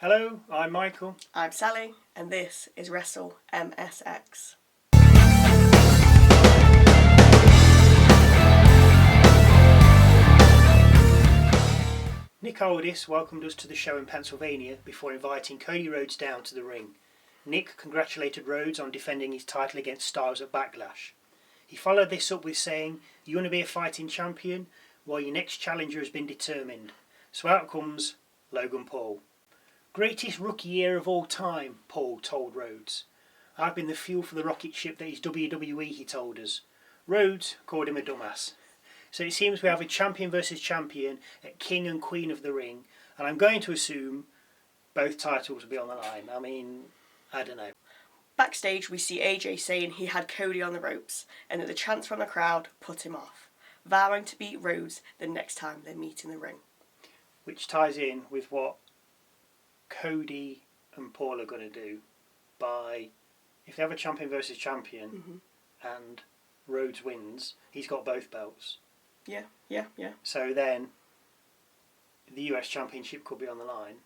Hello, I'm Michael. I'm Sally, and this is Wrestle MSX. Nick Aldis welcomed us to the show in Pennsylvania before inviting Cody Rhodes down to the ring. Nick congratulated Rhodes on defending his title against Styles at Backlash. He followed this up with saying, "You want to be a fighting champion? Well, your next challenger has been determined. So out comes Logan Paul." "Greatest rookie year of all time," Paul told Rhodes. "I've been the fuel for the rocket ship that is WWE," he told us. Rhodes called him a dumbass. So it seems we have a champion versus champion at King and Queen of the Ring, and I'm going to assume both titles will be on the line. I mean, I don't know. Backstage, we see AJ saying he had Cody on the ropes, and that the chants from the crowd put him off, vowing to beat Rhodes the next time they meet in the ring. Which ties in with what Cody and Paul are going to do by, if they have a champion versus champion and Rhodes wins, he's got both belts. Yeah. So then the US Championship could be on the line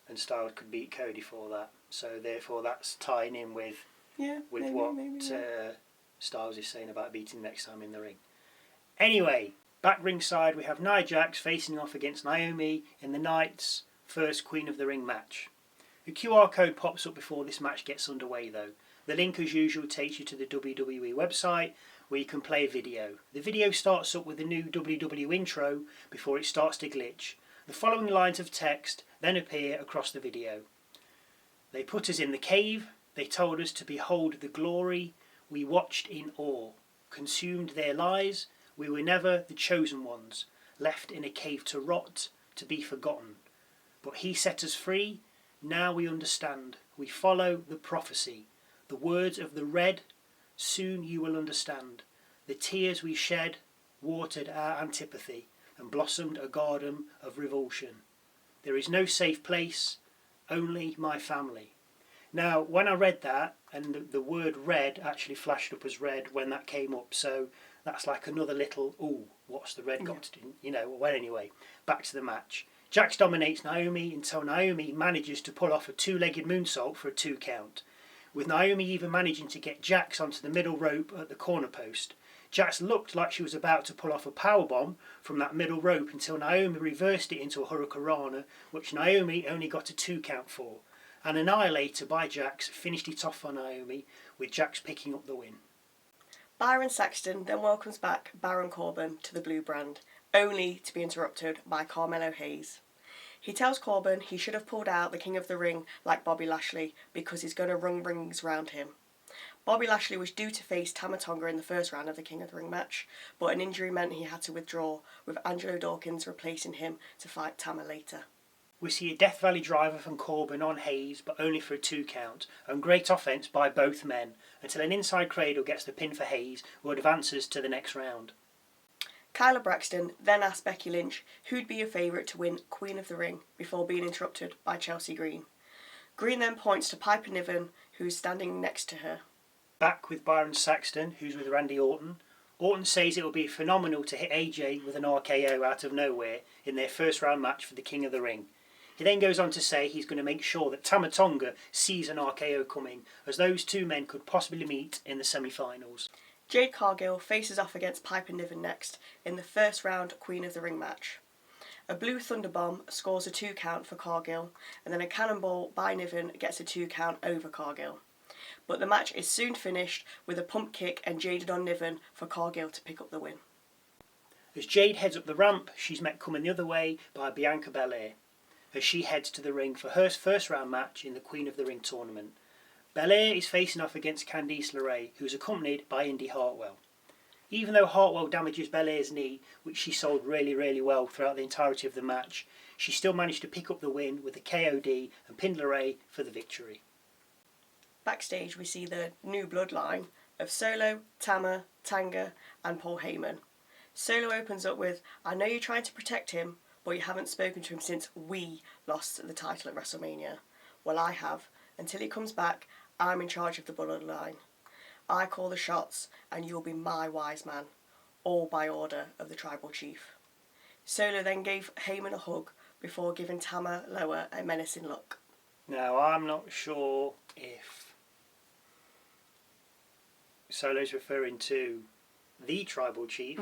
and Styles could beat Cody for that. So therefore that's tying in with Styles is saying about beating next time in the ring. Anyway, back ringside we have Nia Jax facing off against Naomi in the night's first Queen of the Ring match. A QR code pops up before this match gets underway though. The link as usual takes you to the WWE website where you can play a video. The video starts up with a new WWE intro before it starts to glitch. The following lines of text then appear across the video. "They put us in the cave, they told us to behold the glory, we watched in awe, consumed their lies, we were never the chosen ones, left in a cave to rot, to be forgotten. But he set us free, now we understand, we follow the prophecy, the words of the red, soon you will understand. The tears we shed watered our antipathy and blossomed a garden of revulsion. There is no safe place, only my family." Now, when I read that, and the word red actually flashed up as red when that came up, so that's like another little, ooh, what's the red got to do? Well, anyway, back to the match. Jax dominates Naomi until Naomi manages to pull off a two-legged moonsault for a 2 count, with Naomi even managing to get Jax onto the middle rope at the corner post. Jax looked like she was about to pull off a powerbomb from that middle rope until Naomi reversed it into a hurricanrana, which Naomi only got a 2 count for. An Annihilator by Jax finished it off for Naomi, with Jax picking up the win. Byron Saxton then welcomes back Baron Corbin to the Blue Brand, only to be interrupted by Carmelo Hayes. He tells Corbin he should have pulled out the King of the Ring like Bobby Lashley because he's going to run rings round him. Bobby Lashley was due to face Tonga in the first round of the King of the Ring match, but an injury meant he had to withdraw, with Angelo Dawkins replacing him to fight Tama later. We see a Death Valley driver from Corbin on Hayes, but only for a 2 count, and great offense by both men, until an inside cradle gets the pin for Hayes, who advances to the next round. Kyla Braxton then asked Becky Lynch who'd be a favourite to win Queen of the Ring before being interrupted by Chelsea Green. Green then points to Piper Niven, who's standing next to her. Back with Byron Saxton, who's with Randy Orton. Orton says it will be phenomenal to hit AJ with an RKO out of nowhere in their first round match for the King of the Ring. He then goes on to say he's going to make sure that Tonga sees an RKO coming, as those two men could possibly meet in the semi-finals. Jade Cargill faces off against Piper Niven next in the first round Queen of the Ring match. A Blue Thunderbomb scores a 2 count for Cargill, and then a Cannonball by Niven gets a 2 count over Cargill. But the match is soon finished with a pump kick and Jaded on Niven for Cargill to pick up the win. As Jade heads up the ramp, she's met coming the other way by Bianca Belair, as she heads to the ring for her first round match in the Queen of the Ring tournament. Belair is facing off against Candice LaRae, who is accompanied by Indy Hartwell. Even though Hartwell damages Belair's knee, which she sold really well throughout the entirety of the match, she still managed to pick up the win with a KOD and pinned LaRae for the victory. Backstage we see the new bloodline of Solo, Tama, Tonga and Paul Heyman. Solo opens up with, "I know you're trying to protect him, but you haven't spoken to him since we lost the title at WrestleMania. Well, I have. Until he comes back, I'm in charge of the bloodline. I call the shots, and you'll be my wise man, all by order of the tribal chief." Solo then gave Heyman a hug before giving Tama Loa a menacing look. Now, I'm not sure if Solo's referring to the tribal chief,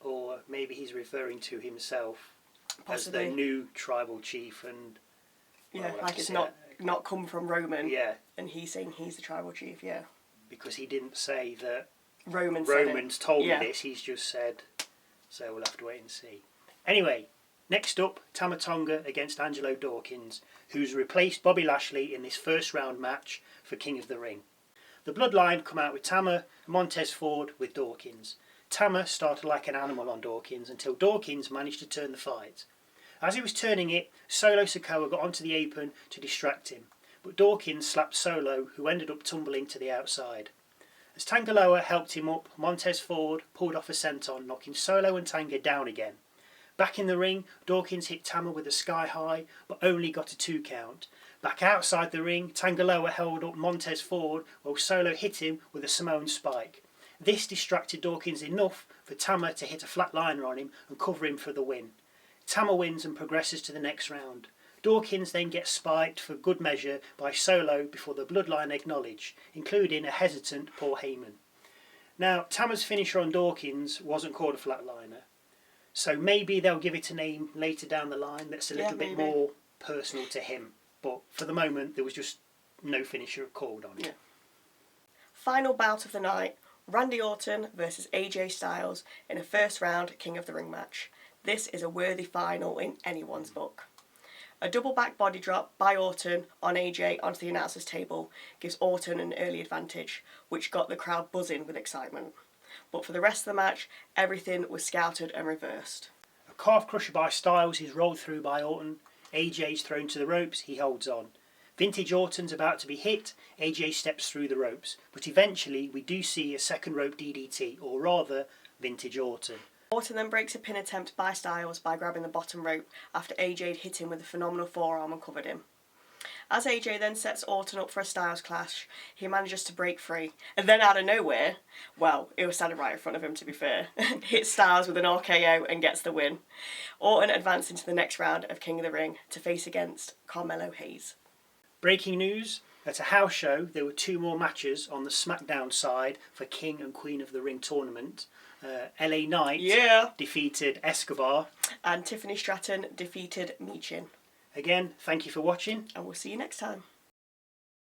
or maybe he's referring to himself Possibly. as the new tribal chief, and Yeah, we'll have like to it's see not come from Roman. Yeah, And he's saying he's the tribal chief, yeah. because he didn't say that Roman's told Yeah. me this, he's just said, so we'll have to wait and see. Anyway, next up, Tama Tonga against Angelo Dawkins, who's replaced Bobby Lashley in this first round match for King of the Ring. The Bloodline come out with Tama, Montez Ford with Dawkins. Tama started like an animal on Dawkins until Dawkins managed to turn the fight. As he was turning it, Solo Sikoa got onto the apron to distract him, but Dawkins slapped Solo, who ended up tumbling to the outside. As Tangaloa helped him up, Montez Ford pulled off a senton, knocking Solo and Tanga down again. Back in the ring, Dawkins hit Tama with a sky high, but only got a 2 count. Back outside the ring, Tangaloa held up Montez Ford while Solo hit him with a Samoan spike. This distracted Dawkins enough for Tama to hit a flatliner on him and cover him for the win. Tama wins and progresses to the next round. Dawkins then gets spiked for good measure by Solo before the Bloodline acknowledge, including a hesitant Paul Heyman. Now, Tama's finisher on Dawkins wasn't called a flatliner, so maybe they'll give it a name later down the line that's a little bit more personal to him. But for the moment, there was just no finisher called on it. Yeah. Final bout of the night, Randy Orton versus AJ Styles in a first round King of the Ring match. This is a worthy final in anyone's book. A double back body drop by Orton on AJ onto the announcer's table gives Orton an early advantage, which got the crowd buzzing with excitement. But for the rest of the match, everything was scouted and reversed. A calf crusher by Styles is rolled through by Orton. AJ's thrown to the ropes, he holds on. Vintage Orton's about to be hit, AJ steps through the ropes, but eventually we do see a second rope DDT, or rather, Vintage Orton. Orton then breaks a pin attempt by Styles by grabbing the bottom rope after AJ hit him with a phenomenal forearm and covered him. As AJ then sets Orton up for a Styles clash, he manages to break free, and then out of nowhere, well, it was standing right in front of him to be fair, hits Styles with an RKO and gets the win. Orton advanced into the next round of King of the Ring to face against Carmelo Hayes. Breaking news, at a house show there were 2 more matches on the Smackdown side for King and Queen of the Ring tournament. LA Knight defeated Escobar. And Tiffany Stratton defeated Michin. Again, thank you for watching. And we'll see you next time.